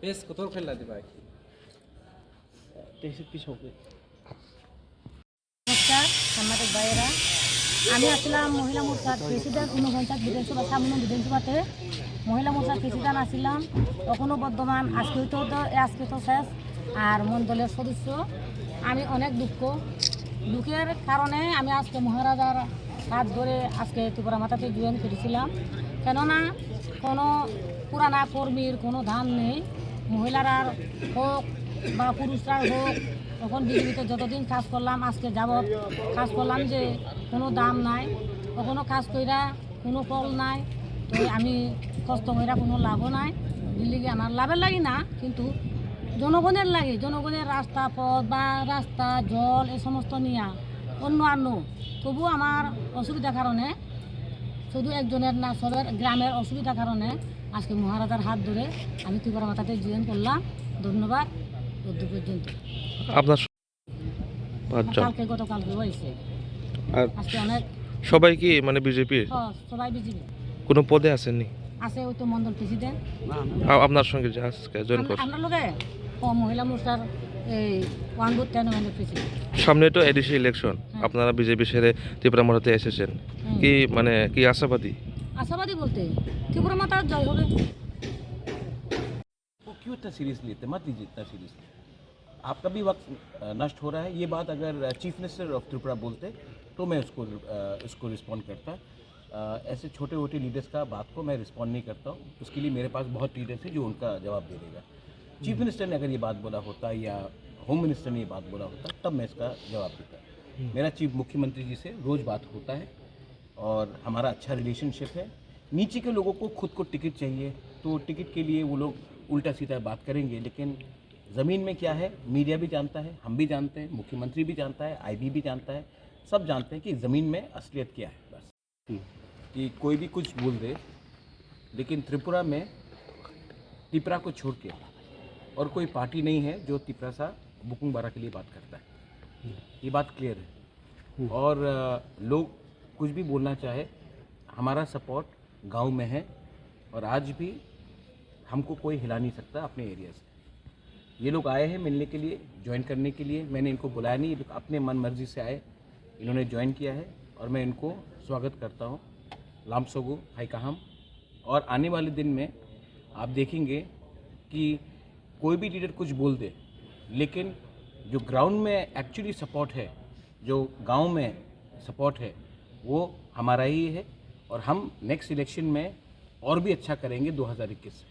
বেশ কত খেলা দিবা নমস্কার সাংবাদিক ভাইয়েরা, আমি আসলাম মহিলা মোর্চার প্রেসিডেন্ট 49 বিধানসভা সামনে বিধানসভাতে মহিলা মোর্চার প্রেসিডেন্ট আসছিলাম। তখনও বর্তমান আজকে তো শেষ। আর মন দলের সদস্য আমি অনেক দুঃখের কারণে আমি আজকে মহারাজার হাত ধরে আজকে ত্রিপুরা মাতাতে জয়েন করেছিলাম। কেননা কোনো পুরানা কর্মীর কোনো দাম নেই, মহিলারা হোক বা পুরুষরা হোক। তখন বিজেপিতে যতদিন কাজ করলাম আজকে যাবৎ কাজ করলাম যে কোনো দাম নাই, কখনো কাজ কইরা কোনো ফল নাই। তো আমি কষ্ট কইরা কোনো লাভও নাই, দিল্লিকে আমার লাভের লাগি না, কিন্তু জনগণের লাগে, জনগণের রাস্তা পথ বা রাস্তা জল এ সমস্ত নিয়ে অন্য তবু আমার অসুবিধার কারণে, শুধু একজনের না সবের গ্রামের অসুবিধার কারণে আজকে মহারাজার হাত ধরে আমি ত্রিপুরা মাতাতে জয়েন করলাম। ধন্যবাদ। অদ্য পর্যন্ত আপনার গতকালকে হয়েছে। আর আজকে অনেক সবাই কি মানে বিজেপির সবাই বিজেপি কোনো পদে আসেননি? আছে, ওই তো মন্ডল প্রেসিডেন্ট আপনার সঙ্গে যে আজকে জয়েন করছে আমরা লোকে মহিলা মোর্চার এই 1 বুথ 10 মেম্বার প্রেসিডেন্ট। সামনে তো এডিসি ইলেকশন, আপনারা বিজেপি ছেড়ে ত্রিপুরা মাতাতে এসেছেন, কি মানে কি আশাবাদী বলতে ত্রিপুরা মাতার জয় হবে। वो क्यों इतना सीरियसली लेते, मत लीजिए इतना सीरियसली। आपका भी वक्त नष्ट हो रहा है। ये बात अगर चीफ मिनिस्टर ऑफ त्रिपुरा बोलते तो मैं उसको रिस्पॉन्ड करता। ऐसे छोटे मोटे लीडर्स का बात को मैं रिस्पॉन्ड नहीं करता हूँ। उसके लिए मेरे पास बहुत लीडर्स हैं जो उनका जवाब दे देगा। चीफ मिनिस्टर ने अगर ये बात बोला होता या होम मिनिस्टर ने ये बात बोला होता तब मैं इसका जवाब देता। मेरा चीफ मुख्यमंत्री जी से रोज़ बात होता है और हमारा अच्छा रिलेशनशिप है। नीचे के लोगों को खुद को टिकट चाहिए तो टिकट के लिए वो लोग उल्टा सीधा बात करेंगे, लेकिन ज़मीन में क्या है मीडिया भी जानता है, हम भी जानते हैं, मुख्यमंत्री भी जानता है, आईबी भी जानता है, सब जानते हैं कि ज़मीन में असलियत क्या है। बस कि कोई भी कुछ बोल दे, लेकिन त्रिपुरा में तिपरा को छोड़ के और कोई पार्टी नहीं है जो तिपरा सा बुकुंग बारा के लिए बात करता है। ये बात क्लियर है। और लोग कुछ भी बोलना चाहे, हमारा सपोर्ट गांव में है और आज भी हमको कोई हिला नहीं सकता अपने एरिया से। ये लोग आए हैं मिलने के लिए, ज्वाइन करने के लिए। मैंने इनको बुलाया नहीं, ये अपने मन मर्जी से आए, इन्होंने ज्वाइन किया है और मैं इनको स्वागत करता हूँ। लामसोगु हाईकाहम। और आने वाले दिन में आप देखेंगे कि कोई भी लीडर कुछ बोल दे, लेकिन जो ग्राउंड में एक्चुअली सपोर्ट है, जो गांव में सपोर्ट है, वो हमारा ही है। और हम नेक्स्ट इलेक्शन में और भी अच्छा करेंगे 2021 से।